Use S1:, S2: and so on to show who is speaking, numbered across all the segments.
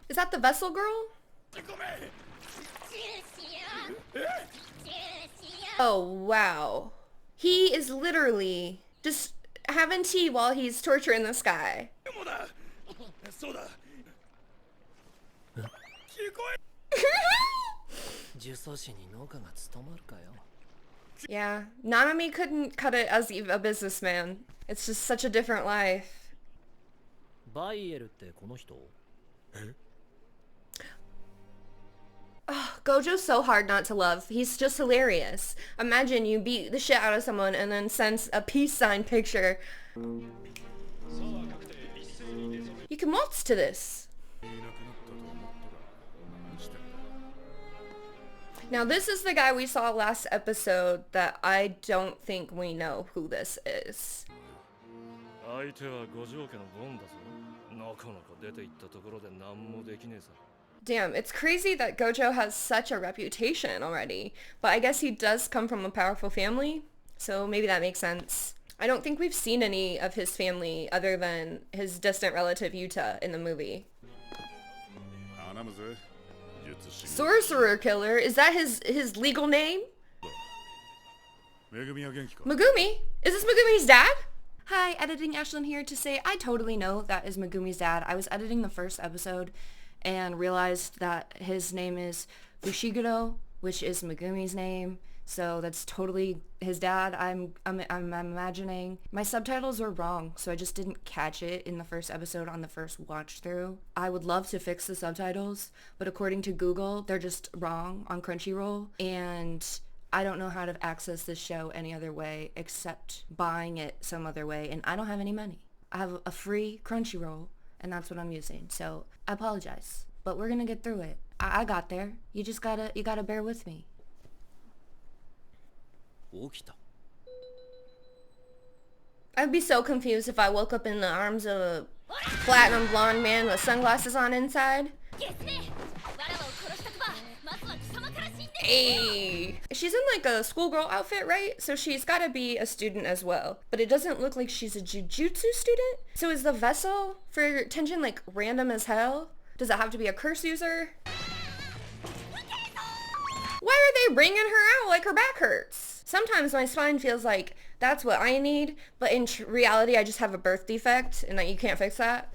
S1: Is that the vessel girl? Oh, wow. He is literally just having tea while he's torturing this guy. Yeah, Nanami couldn't cut it as a businessman. It's just such a different life. Oh, Gojo's so hard not to love. He's just hilarious. Imagine you beat the shit out of someone and then sends a peace sign picture. You can waltz to this. Now this is the guy we saw last episode that I don't think we know who this is. Damn, it's crazy that Gojo has such a reputation already, but I guess he does come from a powerful family, so maybe that makes sense. I don't think we've seen any of his family other than his distant relative Yuta in the movie. Sorcerer Killer, is that his legal name? Megumi? Is this Megumi's dad? Hi, Editing Ashlyn here to say I totally know that is Megumi's dad. I was editing the first episode and realized that his name is Fushiguro, which is Megumi's name. So that's totally his dad. I'm imagining. My subtitles were wrong, so I just didn't catch it in the first episode on the first watch through. I would love to fix the subtitles, but according to Google, they're just wrong on Crunchyroll, and I don't know how to access this show any other way except buying it some other way, and I don't have any money. I have a free Crunchyroll, and that's what I'm using, so I apologize, but we're gonna get through it. I got there. You gotta bear with me. I'd be so confused if I woke up in the arms of a platinum blonde man with sunglasses on inside. Hey! She's in like a schoolgirl outfit, right? So she's gotta be a student as well. But it doesn't look like she's a jujutsu student. So is the vessel for Tenjin like random as hell? Does it have to be a curse user? Why are they bringing her out like her back hurts? Sometimes my spine feels like that's what I need, but in reality I just have a birth defect and that you can't fix that.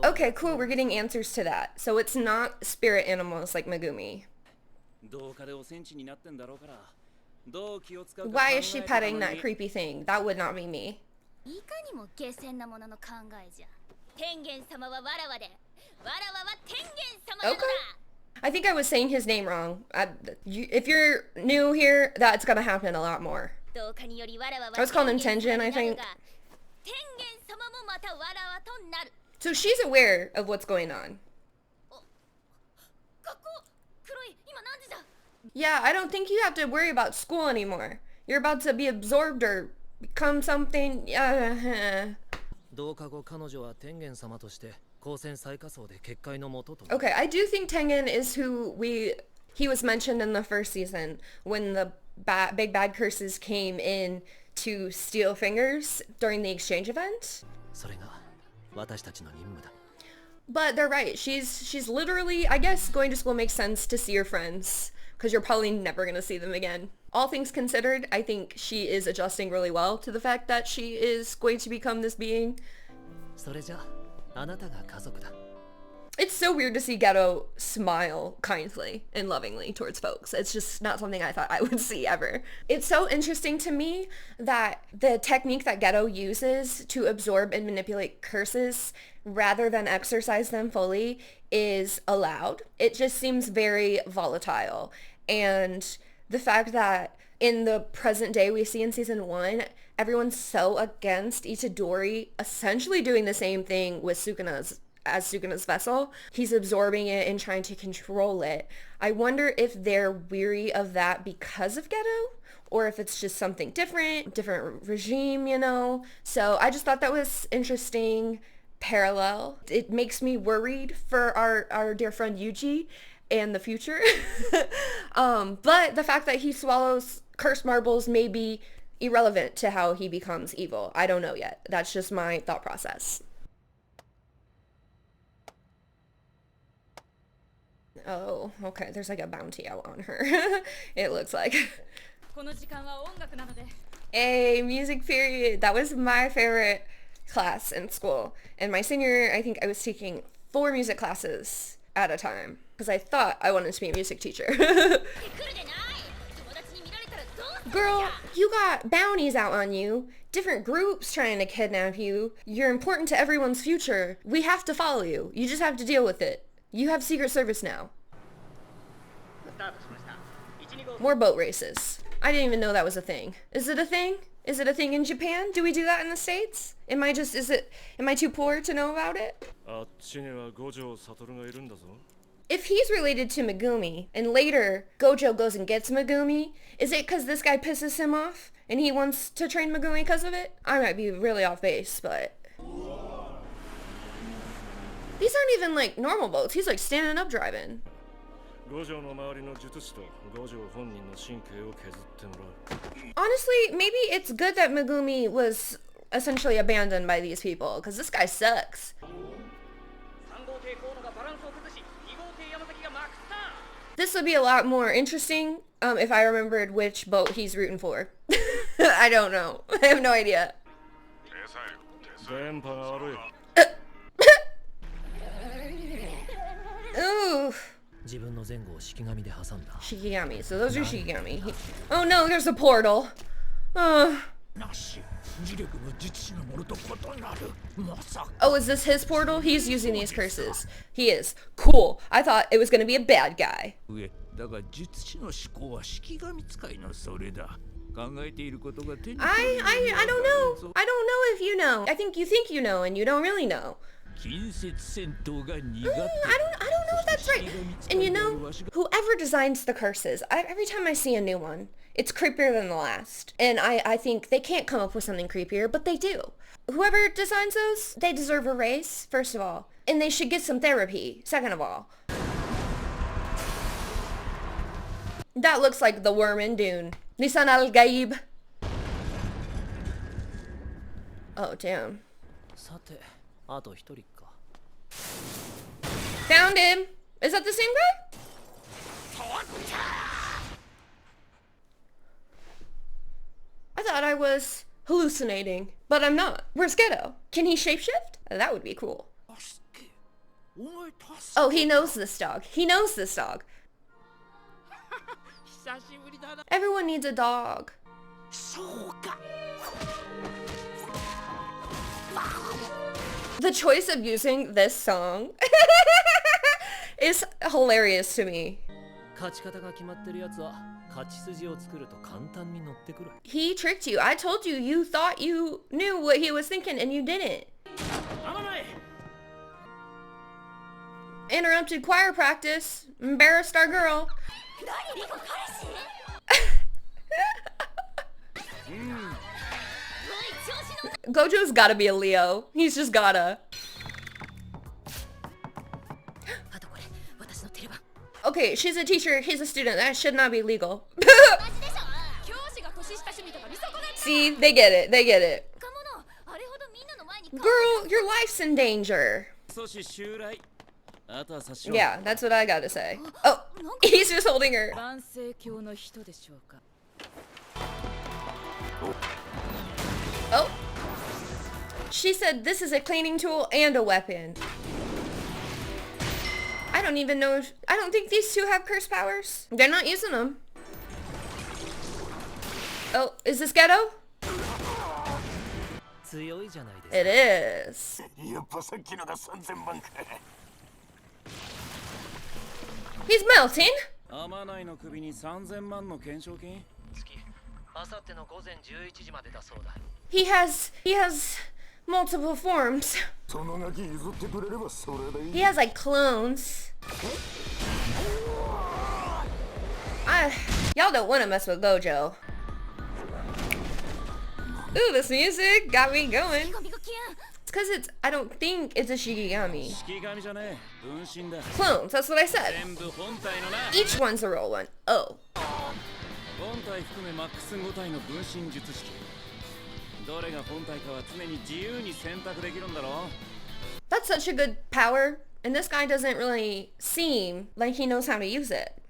S1: Okay, cool, we're getting answers to that. So it's not spirit animals like Megumi. Why is she petting that creepy thing? That would not be me. Okay. I think I was saying his name wrong. If you're new here, that's gonna happen a lot more. I was calling him Tenjin, I think. So she's aware of what's going on. Yeah, I don't think you have to worry about school anymore. You're about to be absorbed or become something. Okay, I do think Tengen is he was mentioned in the first season when the big bad curses came in to steal fingers during the exchange event. But they're right, she's literally, I guess going to school makes sense to see your friends, because you're probably never going to see them again. All things considered, I think she is adjusting really well to the fact that she is going to become this being. It's so weird to see Geto smile kindly and lovingly towards folks. It's just not something I thought I would see ever. It's so interesting to me that the technique that Geto uses to absorb and manipulate curses rather than exercise them fully is allowed. It just seems very volatile. And the fact that in the present day we see in season 1, everyone's so against Itadori essentially doing the same thing with Sukuna's vessel. He's absorbing it and trying to control it. I wonder if they're weary of that because of Geto, or if it's just something different regime, you know? So I just thought that was interesting parallel. It makes me worried for our dear friend Yuji and the future. But the fact that he swallows cursed marbles maybe irrelevant to how he becomes evil. I don't know yet. That's just my thought process. Oh, okay. There's like a bounty out on her. It looks like. A music period. That was my favorite class in school. In my senior year, I think I was taking 4 music classes at a time because I thought I wanted to be a music teacher. Girl, you got bounties out on you. Different groups trying to kidnap you. You're important to everyone's future. We have to follow you. You just have to deal with it. You have Secret Service now. More boat races. I didn't even know that was a thing. Is it a thing? Is it a thing in Japan? Do we do that in the States? Am I too poor to know about it? If he's related to Megumi, and later Gojo goes and gets Megumi, is it because this guy pisses him off, and he wants to train Megumi because of it? I might be really off base, but... These aren't even like normal boats, he's like standing up driving. Honestly, maybe it's good that Megumi was essentially abandoned by these people, because this guy sucks. This would be a lot more interesting if I remembered which boat he's rooting for. I don't know. I have no idea. Ooh. Shikigami. So those are Shikigami. Oh no, there's a portal. Oh, is this his portal? He's using these curses. He is. Cool. I thought it was going to be a bad guy. I don't know. I don't know if you know. I think you know and you don't really know. I don't know if that's right. And you know, whoever designs the curses, every time I see a new one, it's creepier than the last. And I think they can't come up with something creepier, but they do. Whoever designs those, they deserve a raise, first of all. And they should get some therapy, second of all. That looks like the worm in Dune. Nisan al-Gaib. Oh, damn. Found him! Is that the same guy? I thought I was hallucinating, but I'm not. Where's Geto? Can he shapeshift? That would be cool. Oh, he knows this dog. He knows this dog. Everyone needs a dog. The choice of using this song is hilarious to me. He tricked you. I told you, you thought you knew what he was thinking and you didn't. Interrupted choir practice. Embarrassed our girl. Gojo's gotta be a Leo. He's just gotta. Okay, she's a teacher, he's a student. That should not be legal. See, they get it. They get it. Girl, your life's in danger. Yeah, that's what I gotta say. Oh, he's just holding her. Oh. She said this is a cleaning tool and a weapon. I don't even know if... I don't think these two have curse powers. They're not using them. Oh, is this Geto? It is. He's melting. He has multiple forms. He has like clones. Y'all don't want to mess with Gojo. Ooh, this music got me going. It's because I don't think it's a Shikigami. Clones, that's what I said. Each one's a real one. Oh. That's such a good power, and this guy doesn't really seem like he knows how to use it.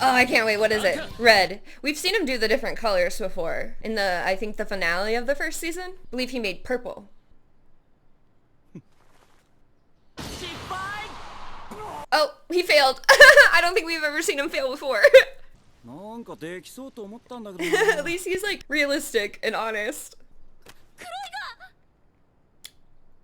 S1: Oh, I can't wait. What is it? Red. We've seen him do the different colors before. In the, I think, the finale of the first season. I believe he made purple. Oh, he failed. I don't think we've ever seen him fail before. At least he's like realistic and honest.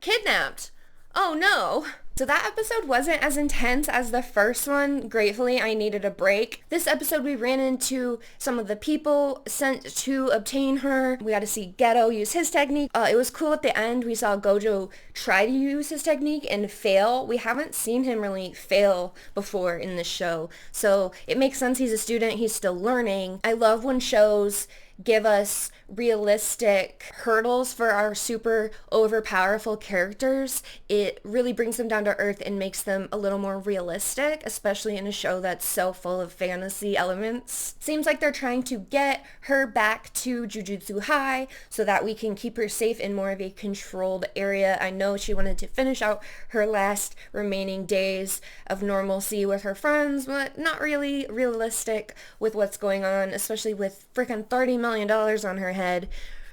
S1: Kidnapped. Oh no. So that episode wasn't as intense as the first one. Gratefully, I needed a break. This episode, we ran into some of the people sent to obtain her. We got to see Geto use his technique. It was cool at the end. We saw Gojo try to use his technique and fail. We haven't seen him really fail before in the show. So it makes sense. He's a student. He's still learning. I love when shows give us realistic hurdles for our super overpowerful characters. It really brings them down to earth and makes them a little more realistic, especially in a show that's so full of fantasy elements. Seems like they're trying to get her back to Jujutsu High so that we can keep her safe in more of a controlled area. I know she wanted to finish out her last remaining days of normalcy with her friends, but not really realistic with what's going on, especially with freaking $30 million on her head.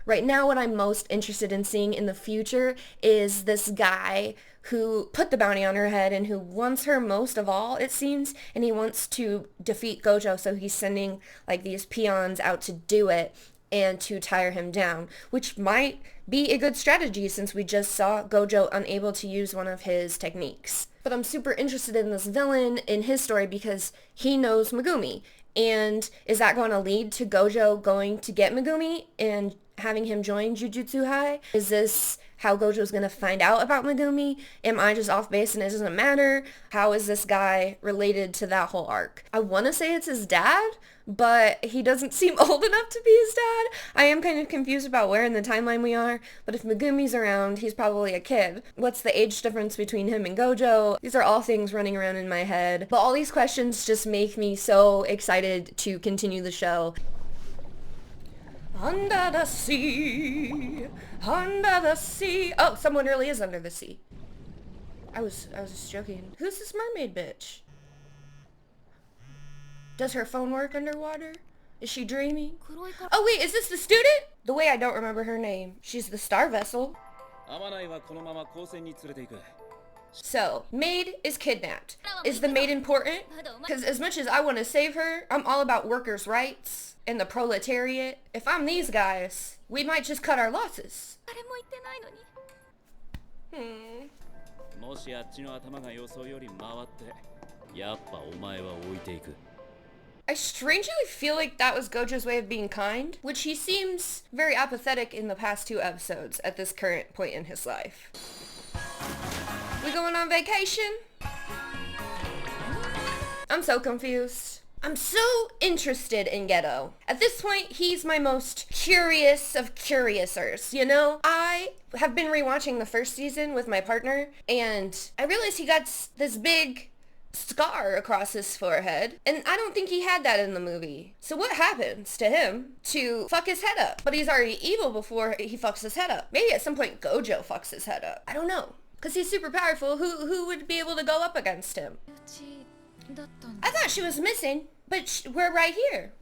S1: Right now, what I'm most interested in seeing in the future is this guy who put the bounty on her head and who wants her most of all, it seems, and he wants to defeat Gojo, so he's sending like these peons out to do it and to tire him down, which might be a good strategy since we just saw Gojo unable to use one of his techniques. But I'm super interested in this villain, in his story, because he knows Megumi. And is that going to lead to Gojo going to get Megumi and having him join Jujutsu High? Is this how Gojo's going to find out about Megumi? Am I just off base and it doesn't matter? How is this guy related to that whole arc? I want to say it's his dad, but he doesn't seem old enough to be his dad. I am kind of confused about where in the timeline we are, but if Megumi's around, he's probably a kid. What's the age difference between him and Gojo? These are all things running around in my head. But all these questions just make me so excited to continue the show. Under the sea, under the sea. Oh, someone really is under the sea. I was just joking. Who's this mermaid bitch? Does her phone work underwater? Is she dreaming? Oh wait, is this the student? The way I don't remember her name. She's the star vessel. So, maid is kidnapped. Is the maid important? Because as much as I want to save her, I'm all about workers' rights and the proletariat. If I'm these guys, we might just cut our losses. I strangely feel like that was Gojo's way of being kind, which he seems very apathetic in the past 2 episodes at this current point in his life. We going on vacation? I'm so confused. I'm so interested in Geto. At this point, he's my most curious of curiousers, you know? I have been rewatching the first season with my partner, and I realized he got this big scar across his forehead, and I don't think he had that in the movie. So what happens to him to fuck his head up? But he's already evil before he fucks his head up. Maybe at some point Gojo fucks his head up. I don't know. Because he's super powerful. Who would be able to go up against him? I thought she was missing, but we're right here.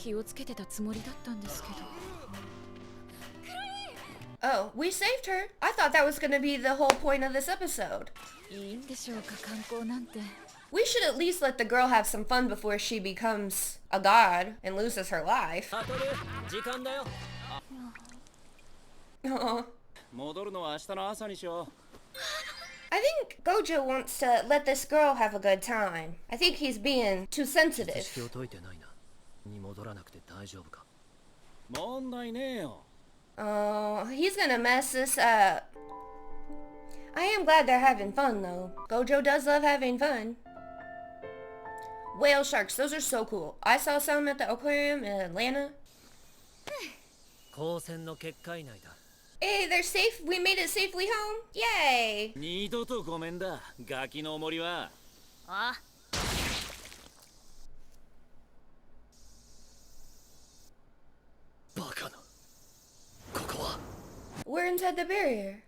S1: Oh, we saved her. I thought that was going to be the whole point of this episode. We should at least let the girl have some fun before she becomes a god and loses her life. Aww. I think Gojo wants to let this girl have a good time. I think he's being too sensitive. Oh, he's gonna mess this up. I am glad they're having fun though. Gojo does love having fun. Whale sharks, those are so cool. I saw some at the aquarium in Atlanta. Hey, they're safe. We made it safely home. Yay.
S2: 二度とごめんだ、ガキの森は。
S3: あ、
S2: バカな。ここは
S1: We're inside the barrier.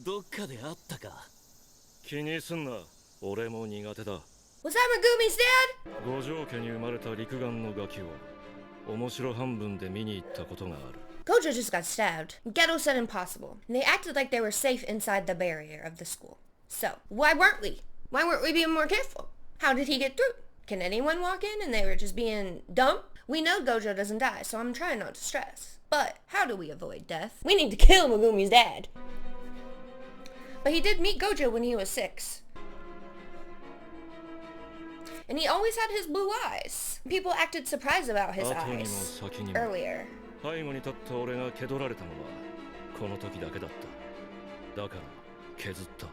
S2: どっかであったか。気にすんな。俺も苦手だ。
S1: Was that Megumi's dad?
S2: 五条家に生まれた陸眼のガキを面白半分で見に行ったことがある。
S1: Gojo just got stabbed. Geto said impossible. And they acted like they were safe inside the barrier of the school. So, why weren't we? Why weren't we being more careful? How did he get through? Can anyone walk in and they were just being dumb? We know Gojo doesn't die, so I'm trying not to stress. But how do we avoid death? We need to kill Megumi's dad. But he did meet Gojo when he was 6. And he always had his blue eyes. People acted surprised about his eyes earlier.
S2: 背後に立った俺が蹴取られたのはこの時だけだった。だから削った。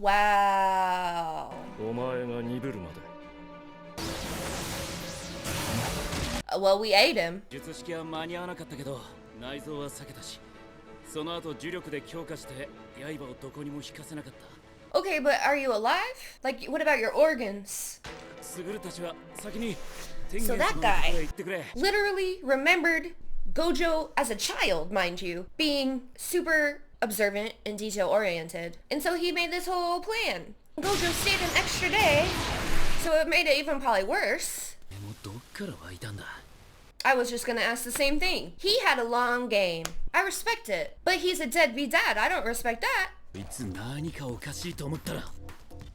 S1: Wow.
S2: お前が鈍るまで。
S1: Well, we ate him.
S2: 術式は間に合わなかったけど内臓は避けたし、その後呪力で強化して刃をどこにも引かせなかった。
S1: Okay, but are you alive? Like, what about your organs?
S2: スグルたちは先に天
S1: So
S2: 元
S1: that
S2: 様のとこへ
S1: guy
S2: 行ってくれ。
S1: literally remembered Gojo as a child, mind you, being super observant and detail-oriented. And so he made this whole plan. Gojo stayed an extra day, so it made it even probably worse.
S2: でもどっから湧いたんだ。
S1: I was just gonna ask the same thing. He had a long game. I respect it. But he's a deadbeat dad. I don't respect that.
S2: いつ何かおかしいと思ったら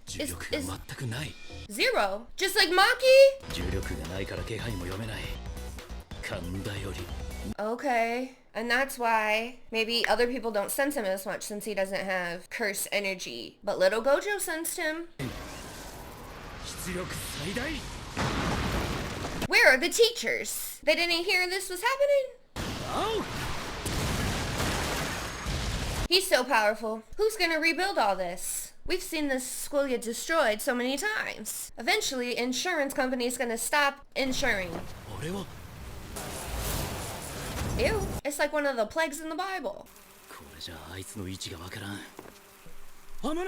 S2: 重力が全くない。
S1: Zero. Just like Maki?
S2: 重力がないから気配も読めない。神田より。
S1: Okay. And that's why maybe other people don't sense him as much since he doesn't have curse energy. But little Gojo sensed him.
S2: 出力最大。
S1: Where are the teachers? They didn't hear this was happening?
S2: Oh!
S1: He's so powerful. Who's gonna rebuild all this? We've seen this school get destroyed so many times. Eventually, insurance company's gonna stop insuring.
S2: 俺は
S1: Ew. It's like one of the plagues in the Bible.
S2: これじゃあいつの位置がわからん。危ない。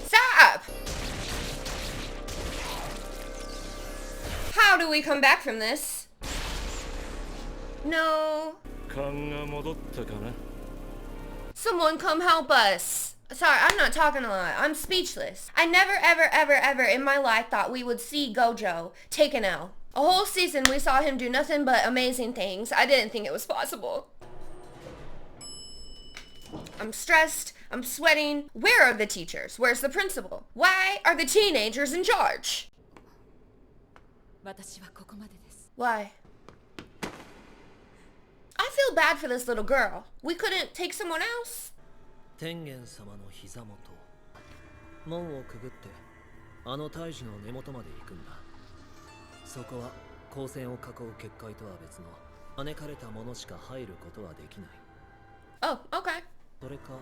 S1: Stop! How do we come back from this? No.
S2: 勘が戻ったかな。
S1: Someone come help us. Sorry, I'm not talking a lot. I'm speechless. I never, ever, ever, ever in my life thought we would see Gojo take an L. A whole season we saw him do nothing but amazing things. I didn't think it was possible. I'm stressed. I'm sweating. Where are the teachers? Where's the principal? Why are the teenagers in charge?
S3: 私はここまでです。
S1: Why? I feel bad for this little girl. We couldn't take someone else?
S4: 天元様の膝元門をくぐってあの大樹の根元まで行くんだ。そこは光線を囲う結界とは別の招かれた者しか入ることはできない。
S1: Oh, okay.
S4: それか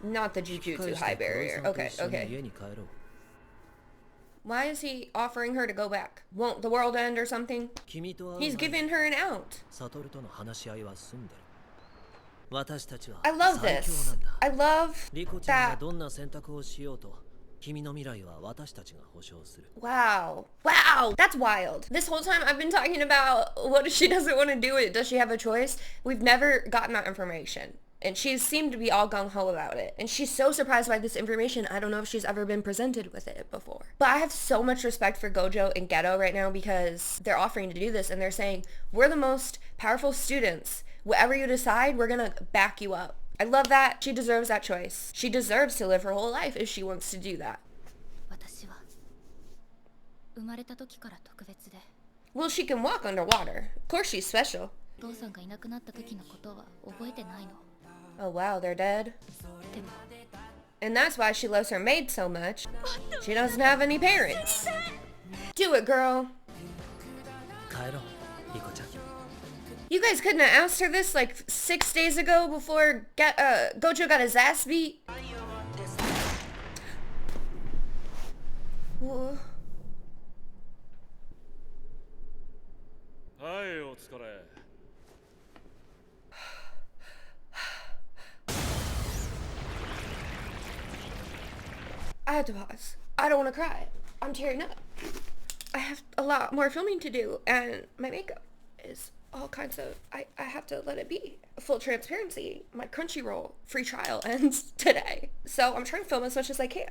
S1: Not the
S4: 引き
S1: Jujutsu
S4: 返し
S1: high
S4: て黒井
S1: barrier.
S4: さんと
S1: Okay,
S4: 一緒に
S1: okay.
S4: 家に帰ろう。
S1: Why is he offering her to go back? Won't the world end or something?
S4: 君と会う
S1: He's
S4: 前
S1: giving her an out.
S4: サトルとの話し合いは済んでる。私たちは
S1: I love
S4: 最強
S1: this.
S4: なんだ。
S1: I love
S4: リコちゃんが
S1: that.
S4: どんな選択をしようと君の未来は私たちが保証する。
S1: Wow. Wow. That's wild. This whole time I've been talking about what if she doesn't want to do it? Does she have a choice? We've never gotten that information. And she seemed to be all gung-ho about it. And she's so surprised by this information. I don't know if she's ever been presented with it before. But I have so much respect for Gojo and Geto right now because they're offering to do this and they're saying, we're the most powerful students. Whatever you decide, we're gonna back you up. I love that. She deserves that choice. She deserves to live her whole life if she wants to do that.
S3: 私は生まれた時から特別で、
S1: Well, she can walk underwater. Of course she's special.
S3: お父さんがいなくなった時のことは覚えてないの。
S1: Oh wow, they're dead.
S3: でも
S1: And that's why she loves her maid so much. She doesn't have any parents. Do it, girl.
S4: 帰ろう、リコちゃん。
S1: You guys couldn't have asked her this like 6 days ago before Gojo got his ass beat? Oh.
S2: はい、お疲れ。
S1: I had to pause. I don't want to cry. I'm tearing up. I have a lot more filming to do, and my makeup is all kinds of... I have to let it be. Full transparency, my Crunchyroll free trial ends today. So I'm trying to film as much as I can.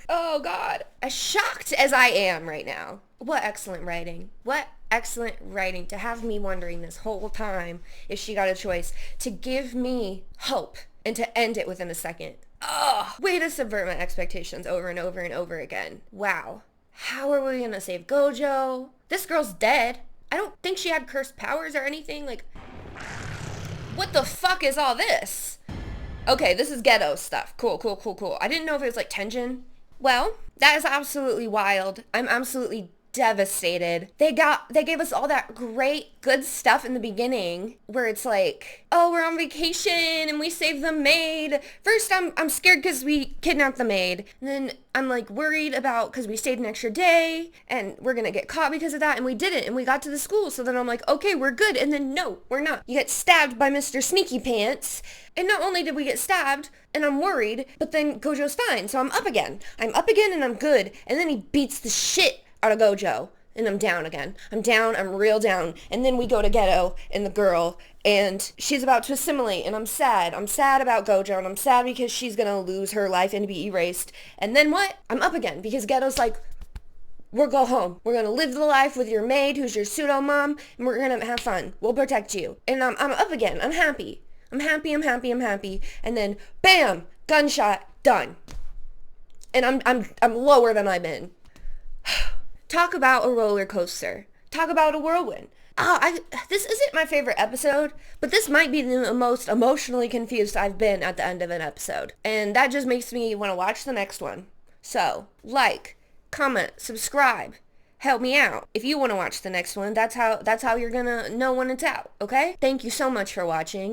S1: Oh God. As shocked as I am right now. What excellent writing. What excellent writing to have me wondering this whole time if she got a choice, to give me hope and to end it within a second. Oh, way to subvert my expectations over and over and over again. Wow. How are we gonna save Gojo? This girl's dead. I don't think she had cursed powers or anything. Like, what the fuck is all this? Okay, this is ghetto stuff. Cool. I didn't know if it was like Tenjin. Well, that is absolutely wild. I'm absolutely devastated. They gave us all that great good stuff in the beginning where it's like, oh, we're on vacation and we saved the maid. First I'm scared because we kidnapped the maid, and then I'm like worried about because we stayed an extra day and we're gonna get caught because of that, and we didn't, and we got to the school. So then I'm like, okay, we're good, and then no, we're not. You get stabbed by Mr. Sneaky Pants, and not only did we get stabbed and I'm worried, but then Gojo's fine, so I'm up again and I'm good, and then he beats the shit out of Gojo, and I'm down again. I'm down, I'm real down. And then we go to Ghetto and the girl, and she's about to assimilate, and I'm sad. I'm sad about Gojo, and I'm sad because she's gonna lose her life and be erased. And then what? I'm up again, because Ghetto's like, we'll go home. We're gonna live the life with your maid, who's your pseudo mom, and we're gonna have fun. We'll protect you. And I'm up again. I'm happy. I'm happy. And then, bam! Gunshot, done. And I'm lower than I've been. Talk about a roller coaster. Talk about a whirlwind. This isn't my favorite episode, but this might be the most emotionally confused I've been at the end of an episode. And that just makes me want to watch the next one. So, like, comment, subscribe, help me out. If you want to watch the next one, that's how you're gonna know when it's out, okay? Thank you so much for watching.